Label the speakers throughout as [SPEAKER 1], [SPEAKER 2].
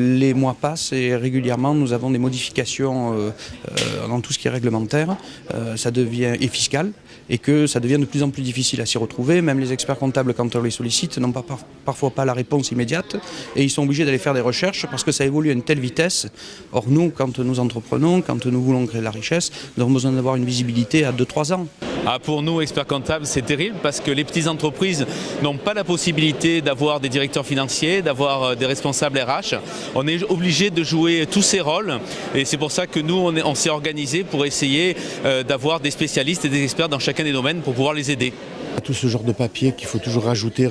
[SPEAKER 1] Les mois passent et régulièrement nous avons des modifications dans tout ce qui est réglementaire et fiscal, et que ça devient de plus en plus difficile à s'y retrouver. Même les experts comptables, quand on les sollicite, n'ont parfois pas la réponse immédiate et ils sont obligés d'aller faire des recherches parce que ça évolue à une telle vitesse. Or nous, quand nous entreprenons, quand nous voulons créer de la richesse, nous avons besoin d'avoir une visibilité à 2-3 ans.
[SPEAKER 2] Pour nous, experts comptables, c'est terrible parce que les petites entreprises n'ont pas la possibilité d'avoir des directeurs financiers, d'avoir des responsables RH. On est obligé de jouer tous ces rôles et c'est pour ça que nous, on s'est organisé pour essayer d'avoir des spécialistes et des experts dans chacun des domaines pour pouvoir les aider.
[SPEAKER 3] Tout ce genre de papier qu'il faut toujours rajouter,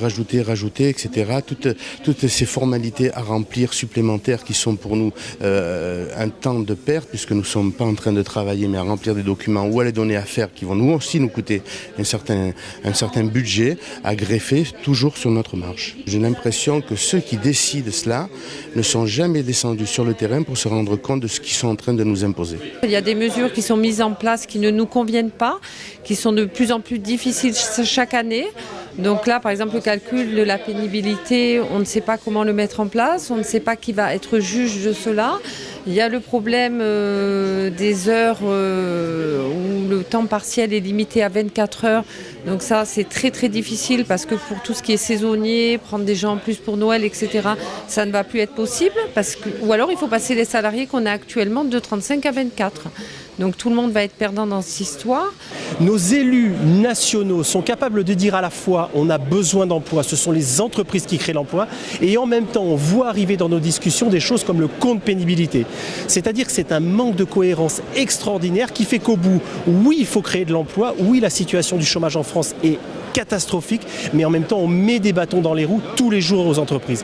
[SPEAKER 3] etc. Toutes ces formalités à remplir supplémentaires qui sont pour nous un temps de perte, puisque nous ne sommes pas en train de travailler, mais à remplir des documents ou à les donner à faire, qui vont nous aussi nous coûter un certain budget à greffer toujours sur notre marge. J'ai l'impression que ceux qui décident cela ne sont jamais descendus sur le terrain pour se rendre compte de ce qu'ils sont en train de nous imposer.
[SPEAKER 4] Il y a des mesures qui sont mises en place qui ne nous conviennent pas, qui sont de plus en plus difficiles chaque année. Donc là, par exemple, le calcul de la pénibilité, on ne sait pas comment le mettre en place, on ne sait pas qui va être juge de cela. Il y a le problème des heures où le temps partiel est limité à 24 heures. Donc ça, c'est très très difficile parce que pour tout ce qui est saisonnier, prendre des gens en plus pour Noël, etc., ça ne va plus être possible. Ou alors, il faut passer les salariés qu'on a actuellement de 35 à 24. Donc tout le monde va être perdant dans cette histoire.
[SPEAKER 5] Nos élus nationaux sont capables de dire à la fois on a besoin d'emploi, ce sont les entreprises qui créent l'emploi, et en même temps on voit arriver dans nos discussions des choses comme le compte pénibilité. C'est-à-dire que c'est un manque de cohérence extraordinaire qui fait qu'au bout, oui, il faut créer de l'emploi, oui, la situation du chômage en France est catastrophique, mais en même temps on met des bâtons dans les roues tous les jours aux entreprises.